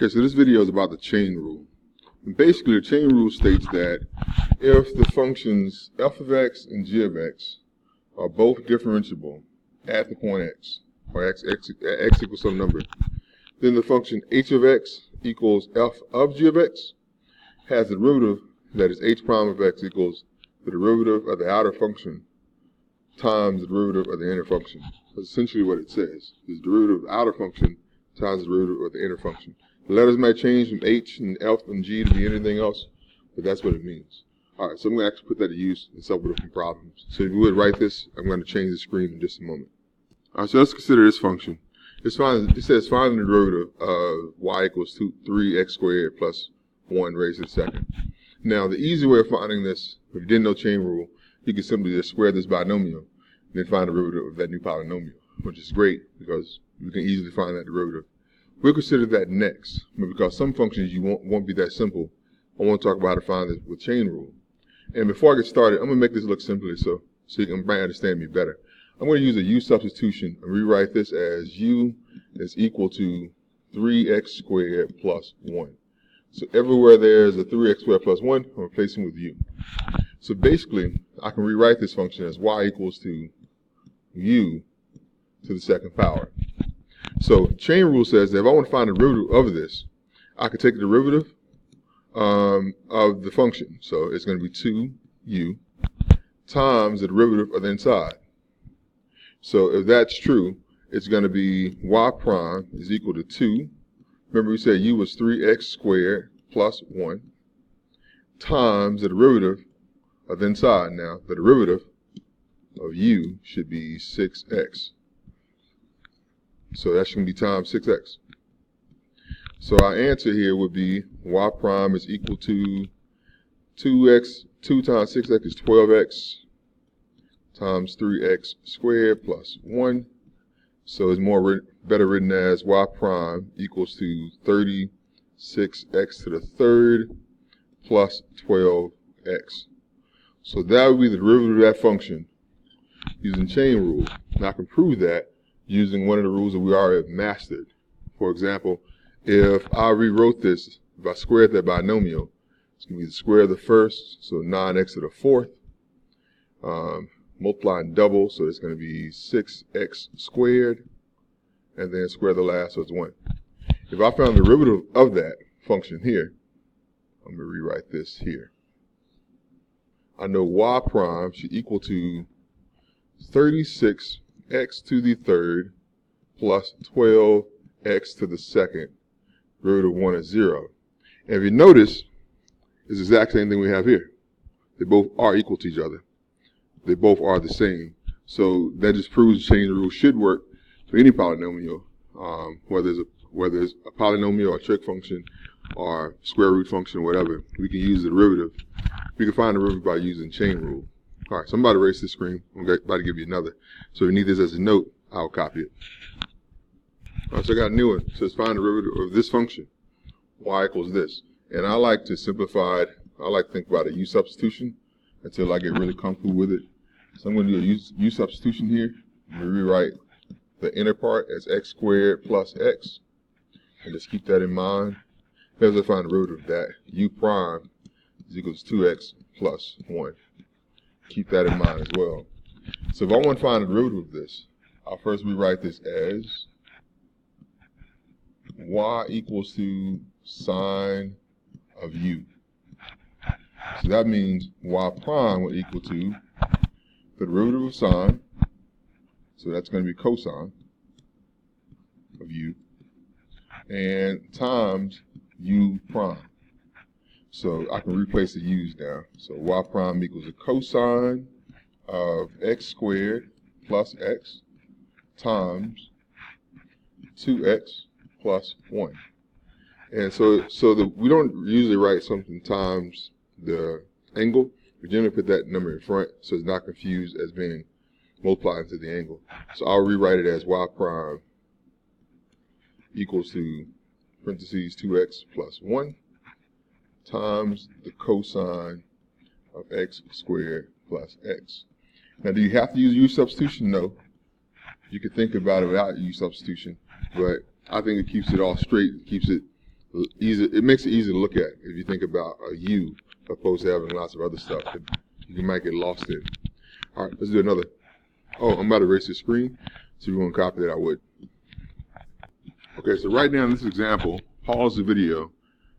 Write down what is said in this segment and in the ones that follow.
Okay, so this video is about the chain rule. And basically, the chain rule states that if the functions f of x and g of x are both differentiable at the point x, or x equals some number, then the function h of x equals f of g of x has a derivative that is h prime of x equals the derivative of the outer function times the derivative of the inner function. That's essentially what it says. It's the derivative of the outer function times the derivative of the inner function. The letters might change from h and f and g to be anything else, but that's what it means. Alright, so I'm going to actually put that to use in several different problems. So if you would write this, I'm going to change the screen in just a moment. Alright, so let's consider this function. It says find the derivative of y equals 3x squared plus 1 raised to the second. Now, the easy way of finding this, if you didn't know chain rule, you can simply just square this binomial and then find the derivative of that new polynomial, which is great because you can easily find that derivative. We'll consider that next, but because some functions you won't be that simple, I want to talk about how to find this with chain rule. And before I get started, I'm going to make this look simpler so you can understand me better. I'm going to use a u substitution and rewrite this as u is equal to 3x squared plus 1. So everywhere there's a 3x squared plus 1, I'm replacing with u. So basically, I can rewrite this function as y equals to u to the second power. So chain rule says that if I want to find the derivative of this, I could take the derivative of the function. So it's going to be 2u times the derivative of the inside. So if that's true, it's going to be y prime is equal to 2. Remember we said u was 3x squared plus 1 times the derivative of the inside. Now, the derivative of u should be 6x. So that's going to be times 6x. So our answer here would be y prime is equal to 2x, 2 times 6x is 12x times 3x squared plus 1. So it's better written as y prime equals to 36x to the third plus 12x. So that would be the derivative of that function using chain rule. Now I can prove that using one of the rules that we already have mastered. For example, if I rewrote this, if I squared that binomial, it's going to be the square of the first, so 9x to the fourth, multiply and double, so it's going to be 6x squared, and then square the last, so it's 1. If I found the derivative of that function here, I'm going to rewrite this here. I know y prime should equal to 36x to the third plus 12x to the second. Derivative of 1 is 0. And if you notice, it's the exact same thing we have here. They both are equal to each other. They both are the same. So that just proves the chain rule should work for any polynomial, whether it's a polynomial or a trig function or square root function or whatever. We can use the derivative. We can find the derivative by using chain rule. All right, so I'm about to erase this screen. I'm about to give you another. So if you need this as a note, I'll copy it. All right, so I got a new one. So let's find the derivative of this function. Y equals this. And I like to simplify it. I like to think about a u substitution until I get really comfortable with it. So I'm going to do a u substitution here. I'm going to rewrite the inner part as x squared plus x. And just keep that in mind. As I find the derivative of that, u prime is equals to 2x plus 1. Keep that in mind as well. So if I want to find the derivative of this, I'll first rewrite this as y equals to sine of u. So that means y prime will equal to the derivative of sine, so that's going to be cosine of u, and times u prime. So I can replace the u's now. So y prime equals the cosine of x squared plus x times 2x plus 1. And so we don't usually write something times the angle. We generally put that number in front so it's not confused as being multiplied into the angle. So I'll rewrite it as y prime equals to parentheses 2x plus 1 times the cosine of x squared plus x. Now, do you have to use u substitution? No. You can think about it without u substitution, but I think it keeps it all straight. It keeps it it makes it easy to look at if you think about a U opposed to having lots of other stuff that you might get lost in. All right, let's do another. Oh, I'm about to erase the screen, so if you want to copy that, I would. Okay, so write down this example, pause the video,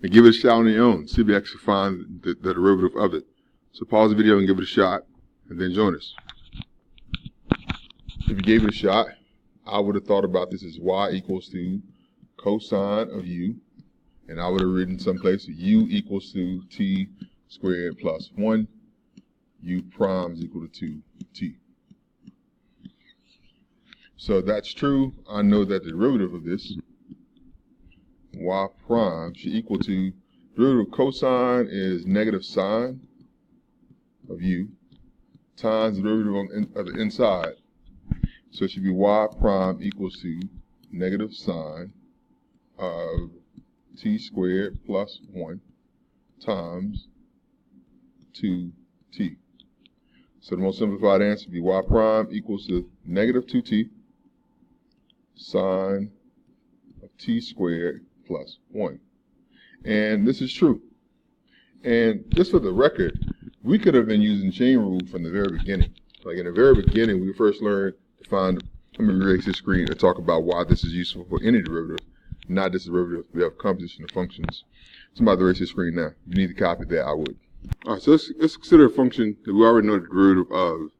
and give it a shot on your own. See if you actually find the derivative of it. So pause the video and give it a shot, and then join us. If you gave it a shot, I would have thought about this as y equals to cosine of u, and I would have written someplace u equals to t squared plus 1, u prime is equal to 2t. So if that's true, I know that the derivative of this, y prime, should equal to, derivative of cosine is negative sine of u times the derivative of the inside. So it should be y prime equals to negative sine of t squared plus 1 times 2t. So the most simplified answer would be y prime equals to negative 2t sine of t squared plus 1. And this is true. And just for the record, we could have been using chain rule from the very beginning. Like in the very beginning, we first learned to find, let me erase this screen and talk about why this is useful for any derivative, not just derivative. We have composition of functions. So I'm about to erase this screen now. If you need to copy that, I would. All right, so let's consider a function that we already know the derivative of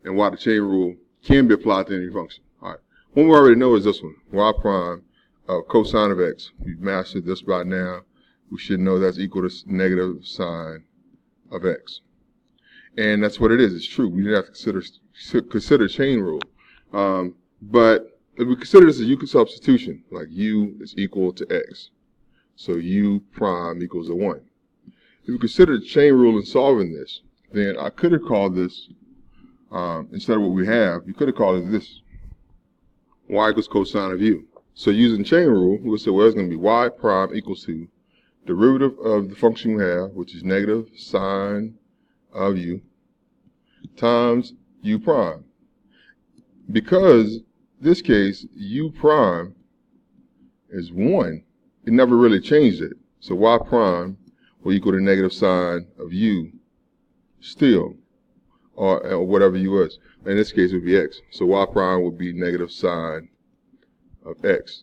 and why the chain rule can be applied to any function. All right, one we already know is this one, y prime of cosine of x. We've mastered this by now. We should know that's equal to negative sine of x. And that's what it is. It's true. We didn't have to consider chain rule. But if we consider this as u substitution, like u is equal to x, so u prime equals to 1. If we consider the chain rule in solving this, then I could have called this, instead of what we have, you could have called it this, y equals cosine of u. So using chain rule, we'll say, well, it's going to be y prime equals to derivative of the function we have, which is negative sine of u, times u prime. Because this case, u prime is 1, it never really changed it. So y prime will equal to negative sine of u still, or whatever u is. In this case, it would be x. So y prime would be negative sine of x,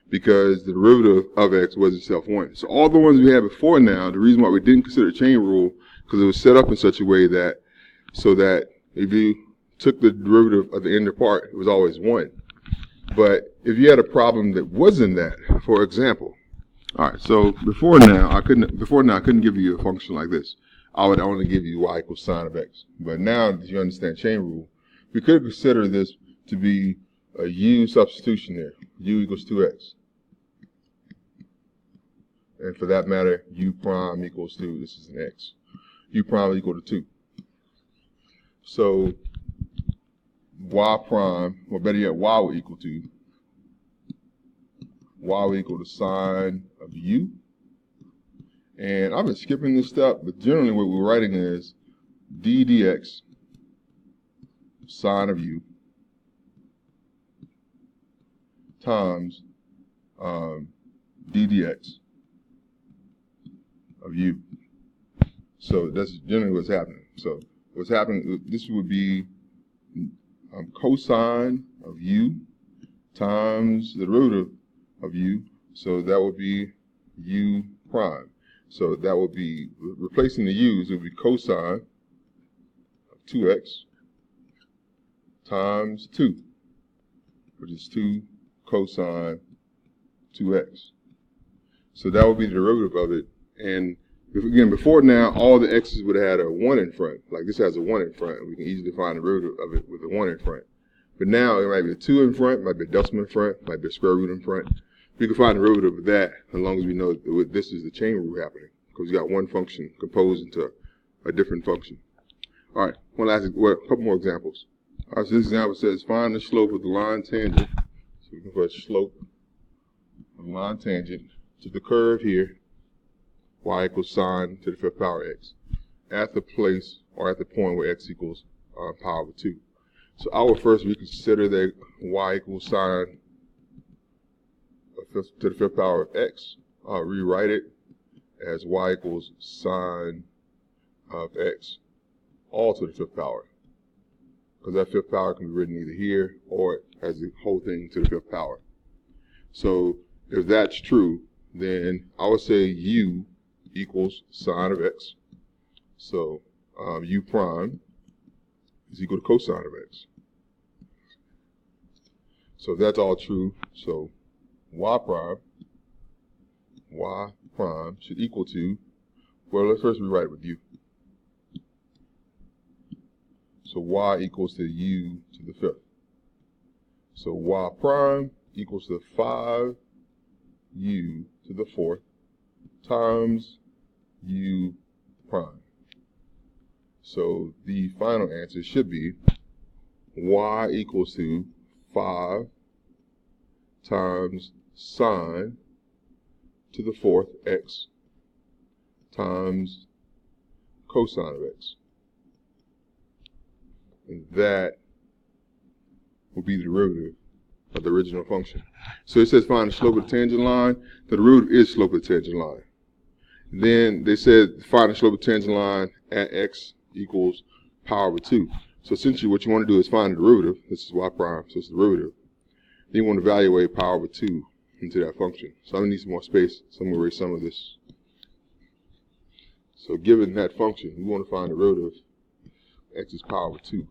because the derivative of x was itself 1. So all the ones we had before now, the reason why we didn't consider chain rule, because it was set up in such a way that, so that if you took the derivative of the inner part, it was always 1. But if you had a problem that wasn't that, for example, all right, so before now I couldn't give you a function like this. I would only give you y equals sine of x. But now that you understand chain rule, we could consider this to be a u substitution there. U equals 2x. And for that matter, u prime equals 2. This is an x. U prime equal to 2. So y prime, or better yet, y will equal to sine of u. And I've been skipping this step, but generally what we're writing is d dx sine of u times d dx of u. So that's generally what's happening. So what's happening, this would be cosine of u times the derivative of u. So that would be u prime. So that would be, replacing the u's, it would be cosine of 2x times 2, which is 2 cosine 2x. So that would be the derivative of it. And again, before now, all the x's would have had a 1 in front. Like this has a 1 in front, and we can easily find the derivative of it with a 1 in front. But now it might be a 2 in front, might be a decimal in front, might be a square root in front. We can find the derivative of that as long as we know that this is the chain rule happening, because you got one function composed into a different function. All right, a couple more examples. All right, so this example says find the slope of the line tangent. So we can put slope of the line tangent to the curve here, y equals sine to the 5th power x, at the place or at the point where x equals power of 2. So I will first reconsider that y equals sine to the 5th power of x I'll rewrite it as y equals sine of x all to the fifth power. Because that fifth power can be written either here or as the whole thing to the fifth power. So if that's true, then I would say u equals sine of x. So u prime is equal to cosine of x. So if that's all true, so y prime should equal to, well, let's first rewrite it with u. So y equals to u to the fifth. So y prime equals to 5u to the fourth times u prime. So the final answer should be y equals to 5 times sine to the fourth x times cosine of x. And that will be the derivative of the original function. So it says find the slope of the tangent line. The derivative is slope of the tangent line. Then they said find the slope of the tangent line at x equals power over 2. So essentially what you want to do is find the derivative. This is y prime, so it's the derivative. Then you want to evaluate power over 2 into that function. So I'm going to need some more space, so I'm going to erase some of this. So given that function, we want to find the derivative x is power over 2.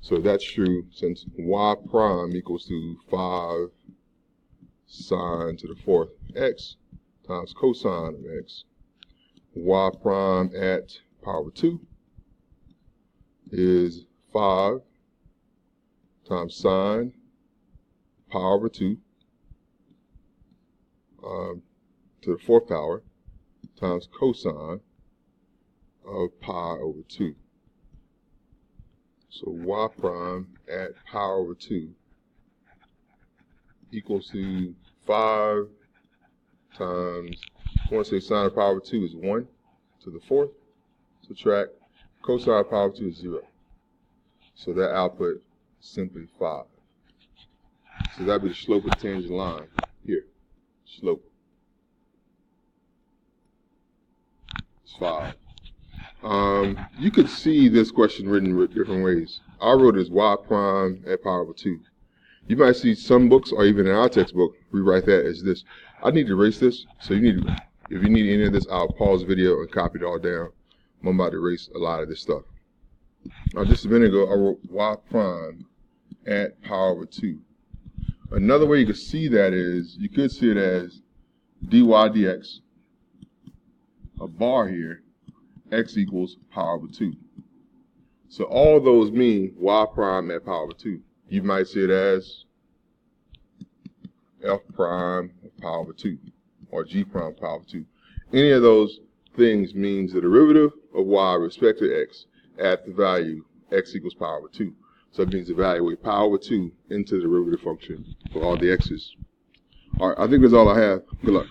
So if that's true, since y prime equals to 5 sine to the fourth x times cosine of x, y prime at power over 2 is 5 times sine power over 2 to the fourth power times cosine of pi over 2. So y prime at power over 2 equals to 5 times, I want to say sine of power over 2 is 1 to the fourth. Subtract cosine of power over 2 is 0. So that output is simply 5. So that would be the slope of the tangent line here. Slope is 5. You could see this question written different ways. I wrote it as y prime at power over 2. You might see some books, or even in our textbook, rewrite that as this. I need to erase this, so you need to, if you need any of this, I'll pause the video and copy it all down. I'm about to erase a lot of this stuff. Just a minute ago, I wrote y prime at power over 2. Another way you could see that is, you could see it as dy dx, a bar here, x equals power over 2. So all of those mean y prime at power over 2. You might see it as f prime of power over 2 or g prime power over 2. Any of those things means the derivative of y with respect to x at the value x equals power over 2. So it means evaluate power over 2 into the derivative function for all the x's. All right, I think that's all I have. Good luck.